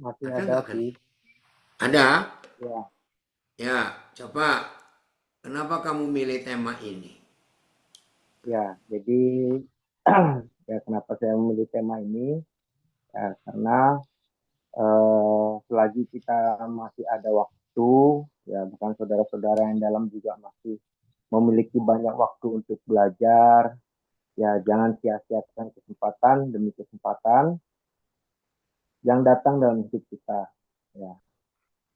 Masih ada sih. Ada? Ya. Ya, coba. Kenapa kamu milih tema ini? Ya, jadi ya kenapa saya memilih tema ini? Ya, karena selagi kita masih ada waktu, ya bukan saudara-saudara yang dalam juga masih memiliki banyak waktu untuk belajar, ya jangan sia-siakan kesempatan demi kesempatan yang datang dalam hidup kita, ya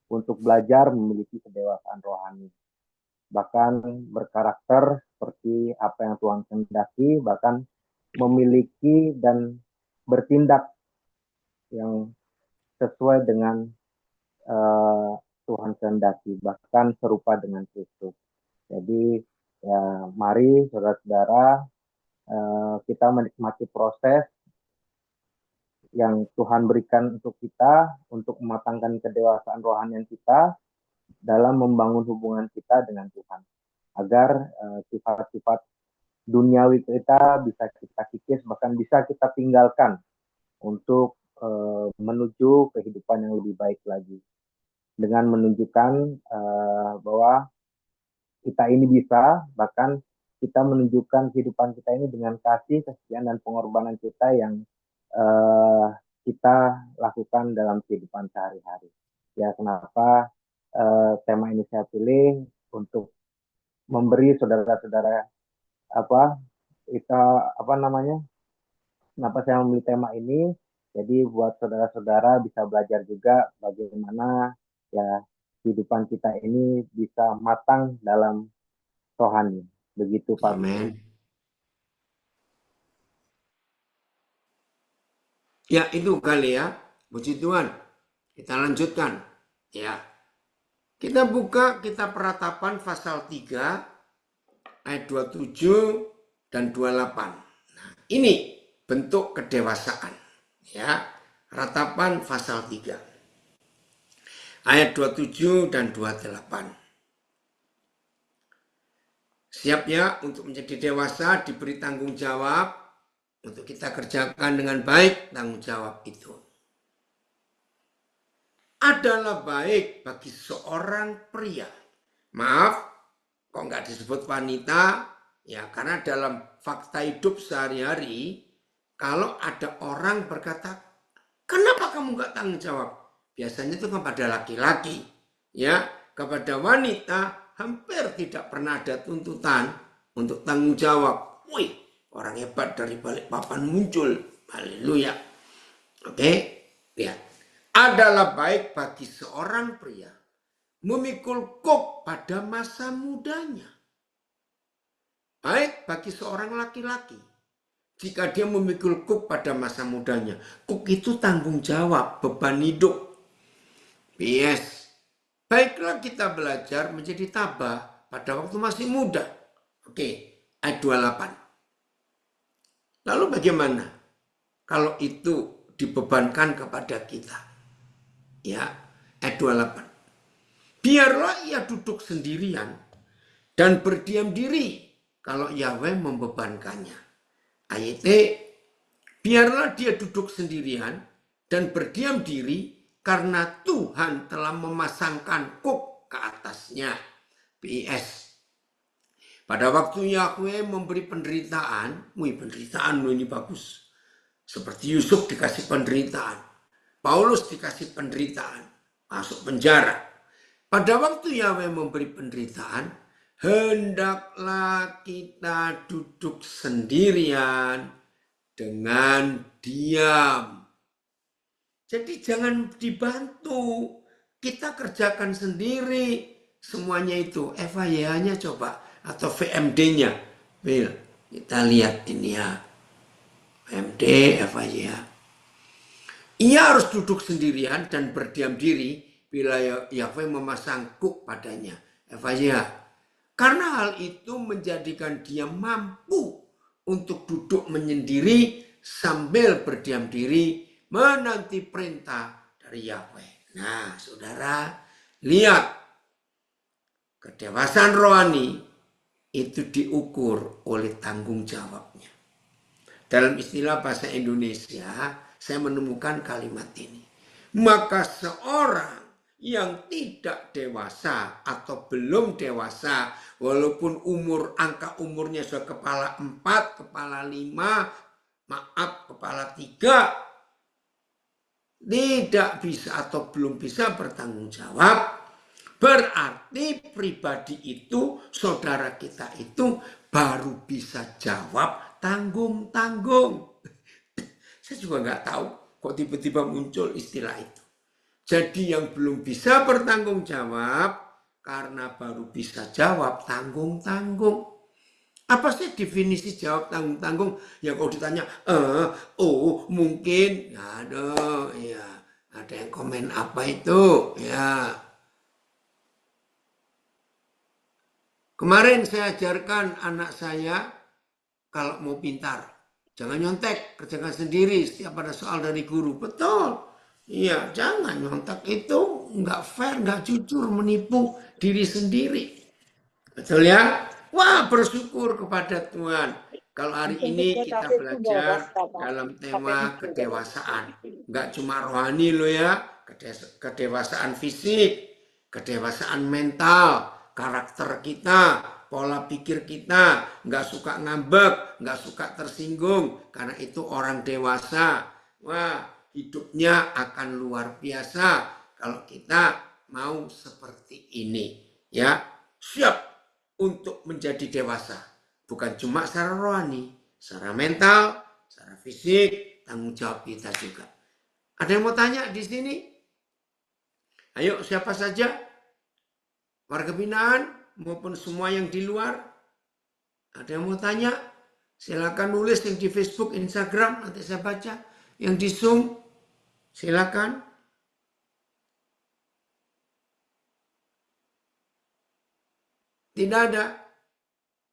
untuk belajar memiliki kedewasaan rohani, bahkan berkarakter seperti apa yang Tuhan kehendaki, bahkan memiliki dan bertindak yang sesuai dengan Tuhan kehendaki, bahkan serupa dengan Kristus. Jadi ya mari saudara-saudara kita menikmati proses yang Tuhan berikan untuk kita untuk mematangkan kedewasaan rohani kita dalam membangun hubungan kita dengan Tuhan, agar sifat-sifat duniawi kita bisa kita kikis, bahkan bisa kita tinggalkan untuk menuju kehidupan yang lebih baik lagi, dengan menunjukkan bahwa kita ini bisa, bahkan kita menunjukkan kehidupan kita ini dengan kasih, kesetiaan, dan pengorbanan kita yang kita lakukan dalam kehidupan sehari-hari. Ya, kenapa tema ini saya pilih untuk memberi saudara-saudara kenapa saya memilih tema ini? Jadi buat saudara-saudara bisa belajar juga bagaimana ya kehidupan kita ini bisa matang dalam rohani. Begitu Pak. Amin. Ya itu kali ya. Puji Tuhan. Kita lanjutkan. Ya. Kita buka kitab Peratapan pasal 3 ayat 27 dan 28. Nah, ini bentuk kedewasaan. Ya. Ratapan pasal 3 ayat 27 dan 28. Siap ya untuk menjadi dewasa, diberi tanggung jawab untuk kita kerjakan dengan baik. Tanggung jawab itu adalah baik bagi seorang pria. Maaf, kok nggak disebut wanita? Ya, karena dalam fakta hidup sehari-hari, kalau ada orang berkata, kenapa kamu nggak tanggung jawab? Biasanya itu kepada laki-laki. Ya, kepada wanita hampir tidak pernah ada tuntutan untuk tanggung jawab. Wih, orang hebat dari Balikpapan muncul. Haleluya. Oke, lihat. Adalah baik bagi seorang pria memikul kuk pada masa mudanya. Baik bagi seorang laki-laki jika dia memikul kuk pada masa mudanya. Kuk itu tanggung jawab, beban hidup. Yes. Baiklah kita belajar menjadi tabah pada waktu masih muda. Oke, ayat 28. Lalu bagaimana kalau itu dibebankan kepada kita? Ya, ayat 28. Biarlah ia duduk sendirian dan berdiam diri kalau Yahweh membebankannya. Ayat biarlah dia duduk sendirian dan berdiam diri karena Tuhan telah memasangkan kuk ke atasnya. PS. Pada waktu Yahweh memberi penderitaan, penderitaan ini bagus. Seperti Yusuf dikasih penderitaan. Paulus dikasih penderitaan. Masuk penjara. Pada waktu Yahweh memberi penderitaan, hendaklah kita duduk sendirian dengan diam. Jadi jangan dibantu. Kita kerjakan sendiri. Semuanya itu. FAYH-nya coba. Atau VMD-nya. Kita lihat ini ya. VMD, FAYH. Ia harus duduk sendirian dan berdiam diri bila Yahweh memasang kuk padanya. FAYH. Karena hal itu menjadikan dia mampu untuk duduk menyendiri sambil berdiam diri menanti perintah dari Yahweh. Nah, saudara, lihat kedewasaan rohani itu diukur oleh tanggung jawabnya. Dalam istilah bahasa Indonesia, saya menemukan kalimat ini. Maka seorang yang tidak dewasa atau belum dewasa, walaupun angka umurnya sudah kepala 4, kepala 5, kepala 3, tidak bisa atau belum bisa bertanggung jawab, berarti pribadi itu, saudara kita itu baru bisa jawab tanggung-tanggung. Saya juga nggak tahu kok tiba-tiba muncul istilah itu. Jadi yang belum bisa bertanggung jawab karena baru bisa jawab tanggung-tanggung. Apa sih definisi jawab tanggung-tanggung? Ya kalau ditanya, mungkin. Aduh, ya. Ada yang komen apa itu? Ya. Kemarin saya ajarkan anak saya kalau mau pintar. Jangan nyontek, kerjakan sendiri setiap ada soal dari guru. Betul. Iya, jangan nyontek itu nggak fair, nggak jujur, menipu diri sendiri. Betul ya? Wah, bersyukur kepada Tuhan. Kalau hari ini kita belajar dalam tema kedewasaan. Nggak cuma rohani loh ya. Kedewasaan fisik, kedewasaan mental, karakter kita, pola pikir kita. Nggak suka ngambek, nggak suka tersinggung. Karena itu orang dewasa. Wah, hidupnya akan luar biasa kalau kita mau seperti ini. Ya, siap untuk menjadi dewasa. Bukan cuma secara rohani, secara mental, secara fisik, tanggung jawab kita juga. Ada yang mau tanya di sini? Ayo, siapa saja? Warga binaan maupun semua yang di luar. Ada yang mau tanya? Silakan nulis yang di Facebook, Instagram, nanti saya baca. Yang di Zoom, silakan. Tidak ada.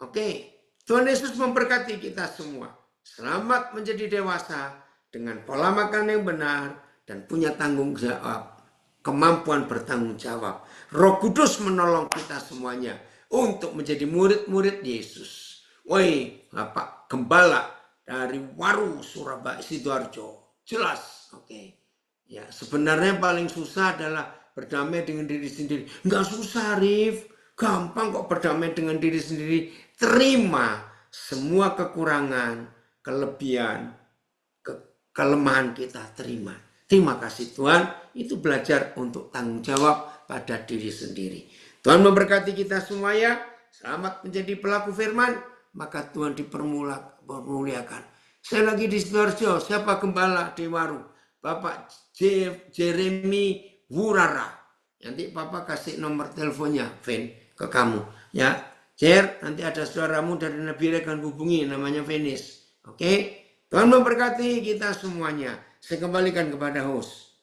Oke. Tuhan Yesus memberkati kita semua. Selamat menjadi dewasa dengan pola makan yang benar dan punya tanggung jawab. Kemampuan bertanggung jawab. Roh Kudus menolong kita semuanya untuk menjadi murid-murid Yesus. Woi, Bapak Gembala dari Waru, Surabaya, Sidoarjo. Jelas. Oke. Ya, sebenarnya paling susah adalah berdamai dengan diri sendiri. Enggak susah, Rif. Gampang kok berdamai dengan diri sendiri. Terima semua kekurangan, kelebihan, kelemahan kita terima. Terima kasih Tuhan. Itu belajar untuk tanggung jawab pada diri sendiri. Tuhan memberkati kita semua ya. Selamat menjadi pelaku firman. maka Tuhan dipermuliakan. Saya lagi di Sidoarjo, siapa gembala di Waru? Bapak Jeremy Wurara. Nanti Papa kasih nomor teleponnya, Ven, ke kamu. Ya, Jer, nanti ada saudaramu dari Nabire akan hubungi, namanya Venis. Oke? Tuhan memberkati kita semuanya. Saya kembalikan kepada host.